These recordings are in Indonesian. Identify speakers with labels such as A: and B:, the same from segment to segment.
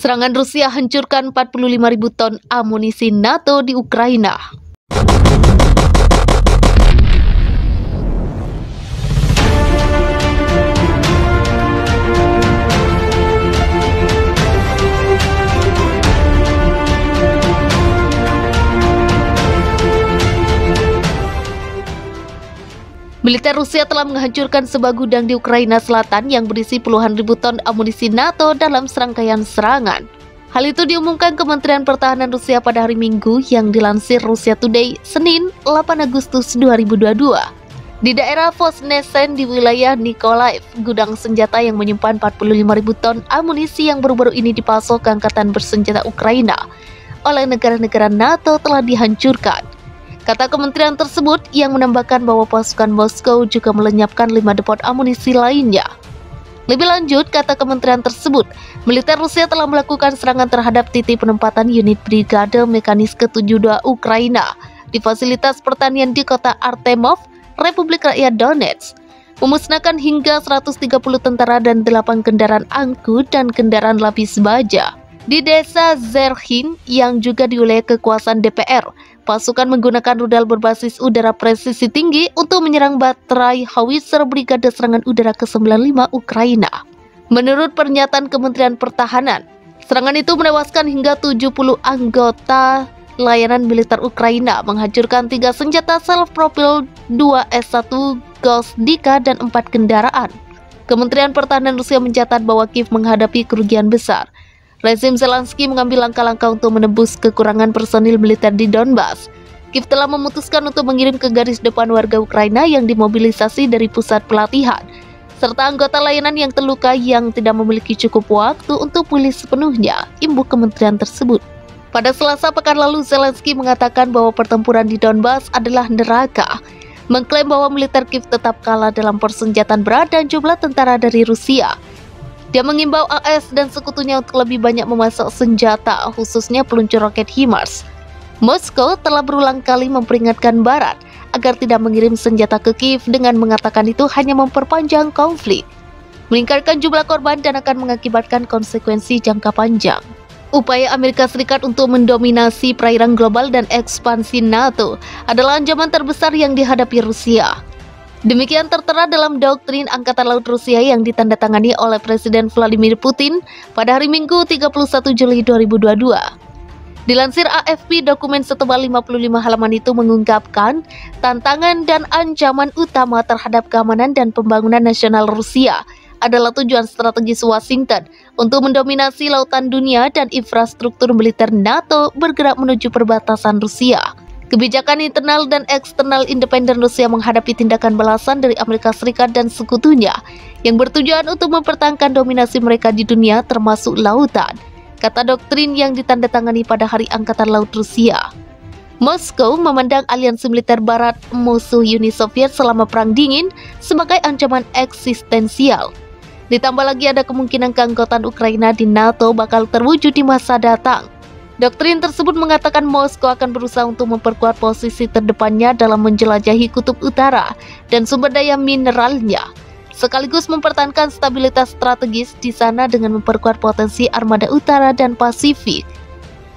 A: Serangan Rusia hancurkan 45.000 ton amunisi NATO di Ukraina. Militer Rusia telah menghancurkan sebuah gudang di Ukraina Selatan yang berisi puluhan ribu ton amunisi NATO dalam serangkaian serangan. Hal itu diumumkan Kementerian Pertahanan Rusia pada hari Minggu yang dilansir Russia Today, Senin, 8 Agustus 2022. Di daerah Voznesensk di wilayah Mykolaiv, gudang senjata yang menyimpan 45.000 ton amunisi yang baru-baru ini dipasok ke Angkatan Bersenjata Ukraina oleh negara-negara NATO telah dihancurkan. Kata kementerian tersebut yang menambahkan bahwa pasukan Moskow juga melenyapkan 5 depot amunisi lainnya. Lebih lanjut, kata kementerian tersebut, militer Rusia telah melakukan serangan terhadap titik penempatan unit Brigade Mekanis ke-72 Ukraina di fasilitas pertanian di kota Artemov, Republik Rakyat Donetsk, memusnahkan hingga 130 tentara dan 8 kendaraan angkut dan kendaraan lapis baja. Di desa Zerhin yang juga di wilayah kekuasaan DPR, pasukan menggunakan rudal berbasis udara presisi tinggi untuk menyerang baterai howitzer Brigade Serangan Udara ke-95 Ukraina. Menurut pernyataan Kementerian Pertahanan, serangan itu menewaskan hingga 70 anggota layanan militer Ukraina, menghancurkan 3 senjata self-propelled, 2 S-1 Gozdika, dan 4 kendaraan. Kementerian Pertahanan Rusia mencatat bahwa Kiev menghadapi kerugian besar. Rezim Zelensky mengambil langkah-langkah untuk menebus kekurangan personil militer di Donbas. Kiev telah memutuskan untuk mengirim ke garis depan warga Ukraina yang dimobilisasi dari pusat pelatihan, serta anggota layanan yang terluka yang tidak memiliki cukup waktu untuk pulih sepenuhnya, imbuk kementerian tersebut. Pada Selasa pekan lalu, Zelensky mengatakan bahwa pertempuran di Donbas adalah neraka, mengklaim bahwa militer Kiev tetap kalah dalam persenjataan berat dan jumlah tentara dari Rusia. Dia mengimbau AS dan sekutunya untuk lebih banyak memasok senjata, khususnya peluncur roket HIMARS. Moskow telah berulang kali memperingatkan Barat agar tidak mengirim senjata ke Kiev dengan mengatakan itu hanya memperpanjang konflik, meningkatkan jumlah korban dan akan mengakibatkan konsekuensi jangka panjang. Upaya Amerika Serikat untuk mendominasi perairan global dan ekspansi NATO adalah ancaman terbesar yang dihadapi Rusia. Demikian tertera dalam doktrin Angkatan Laut Rusia yang ditandatangani oleh Presiden Vladimir Putin pada hari Minggu 31 Juli 2022. Dilansir AFP, dokumen setebal 55 halaman itu mengungkapkan tantangan dan ancaman utama terhadap keamanan dan pembangunan nasional Rusia adalah tujuan strategis Washington untuk mendominasi lautan dunia dan infrastruktur militer NATO bergerak menuju perbatasan Rusia. Kebijakan internal dan eksternal independen Rusia menghadapi tindakan balasan dari Amerika Serikat dan sekutunya yang bertujuan untuk mempertahankan dominasi mereka di dunia termasuk lautan, kata doktrin yang ditandatangani pada Hari Angkatan Laut Rusia. Moskow memandang aliansi militer Barat, musuh Uni Soviet selama Perang Dingin, sebagai ancaman eksistensial. Ditambah lagi ada kemungkinan keanggotaan Ukraina di NATO bakal terwujud di masa datang. Doktrin tersebut mengatakan Moskow akan berusaha untuk memperkuat posisi terdepannya dalam menjelajahi kutub utara dan sumber daya mineralnya, sekaligus mempertahankan stabilitas strategis di sana dengan memperkuat potensi armada utara dan Pasifik.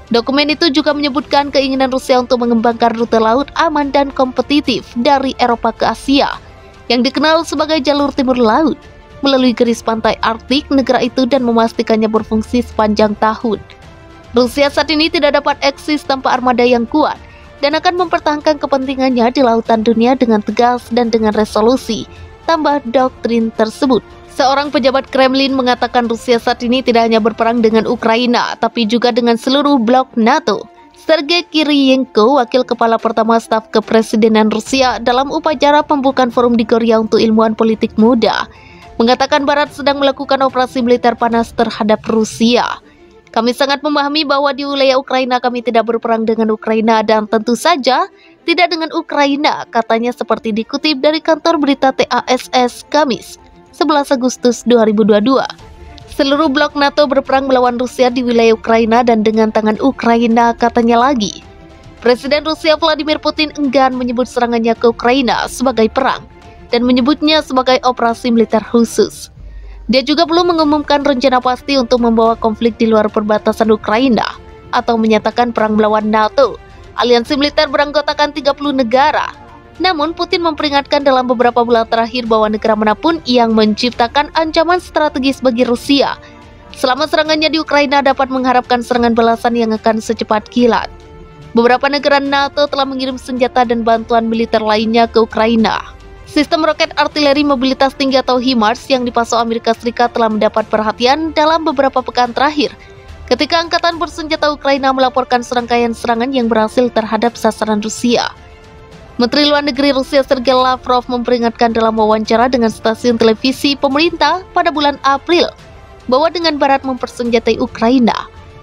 A: Dokumen itu juga menyebutkan keinginan Rusia untuk mengembangkan rute laut aman dan kompetitif dari Eropa ke Asia, yang dikenal sebagai jalur timur laut, melalui garis pantai Arktik negara itu dan memastikannya berfungsi sepanjang tahun. Rusia saat ini tidak dapat eksis tanpa armada yang kuat dan akan mempertahankan kepentingannya di lautan dunia dengan tegas dan dengan resolusi, tambah doktrin tersebut. Seorang pejabat Kremlin mengatakan Rusia saat ini tidak hanya berperang dengan Ukraina, tapi juga dengan seluruh blok NATO. Sergei Kiriyenko, wakil kepala pertama staf kepresidenan Rusia dalam upacara pembukaan forum di Korea untuk ilmuwan politik muda, mengatakan Barat sedang melakukan operasi militer panas terhadap Rusia. Kami sangat memahami bahwa di wilayah Ukraina kami tidak berperang dengan Ukraina dan tentu saja tidak dengan Ukraina, katanya seperti dikutip dari kantor berita TASS Kamis, 11 Agustus 2022. Seluruh blok NATO berperang melawan Rusia di wilayah Ukraina dan dengan tangan Ukraina, katanya lagi. Presiden Rusia Vladimir Putin enggan menyebut serangannya ke Ukraina sebagai perang dan menyebutnya sebagai operasi militer khusus. Dia juga belum mengumumkan rencana pasti untuk membawa konflik di luar perbatasan Ukraina atau menyatakan perang melawan NATO, aliansi militer beranggotakan 30 negara. Namun Putin memperingatkan dalam beberapa bulan terakhir bahwa negara manapun yang menciptakan ancaman strategis bagi Rusia selama serangannya di Ukraina dapat mengharapkan serangan balasan yang akan secepat kilat. Beberapa negara NATO telah mengirim senjata dan bantuan militer lainnya ke Ukraina. Sistem roket artileri mobilitas tinggi atau HIMARS yang dipasok Amerika Serikat telah mendapat perhatian dalam beberapa pekan terakhir, ketika Angkatan Bersenjata Ukraina melaporkan serangkaian serangan yang berhasil terhadap sasaran Rusia. Menteri Luar Negeri Rusia Sergei Lavrov memperingatkan dalam wawancara dengan stasiun televisi pemerintah pada bulan April bahwa dengan Barat mempersenjatai Ukraina,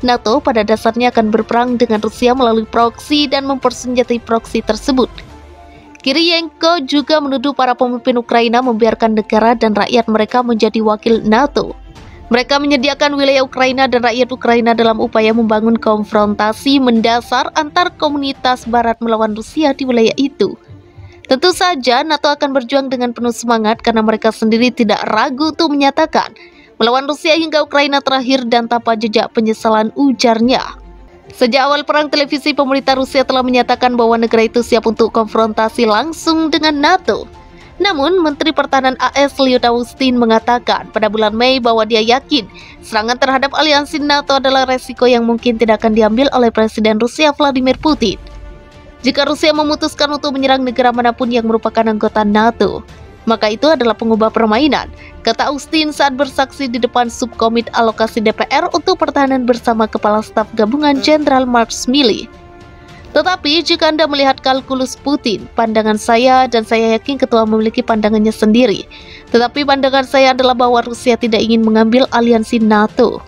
A: NATO pada dasarnya akan berperang dengan Rusia melalui proksi dan mempersenjatai proksi tersebut. Kiriyenko juga menuduh para pemimpin Ukraina membiarkan negara dan rakyat mereka menjadi wakil NATO. Mereka menyediakan wilayah Ukraina dan rakyat Ukraina dalam upaya membangun konfrontasi mendasar antar komunitas Barat melawan Rusia di wilayah itu. Tentu saja NATO akan berjuang dengan penuh semangat karena mereka sendiri tidak ragu untuk menyatakan melawan Rusia hingga Ukraina terakhir dan tanpa jejak penyesalan, ujarnya. Sejak awal perang, televisi pemerintah Rusia telah menyatakan bahwa negara itu siap untuk konfrontasi langsung dengan NATO. Namun, Menteri Pertahanan AS Lloyd Austin mengatakan pada bulan Mei bahwa dia yakin serangan terhadap aliansi NATO adalah resiko yang mungkin tidak akan diambil oleh Presiden Rusia Vladimir Putin. Jika Rusia memutuskan untuk menyerang negara manapun yang merupakan anggota NATO, maka itu adalah pengubah permainan, kata Austin saat bersaksi di depan Subkomite Alokasi DPR untuk Pertahanan bersama Kepala Staf Gabungan Jenderal Mark Milley. Tetapi jika Anda melihat kalkulus Putin, pandangan saya dan saya yakin ketua memiliki pandangannya sendiri. Tetapi pandangan saya adalah bahwa Rusia tidak ingin mengambil aliansi NATO.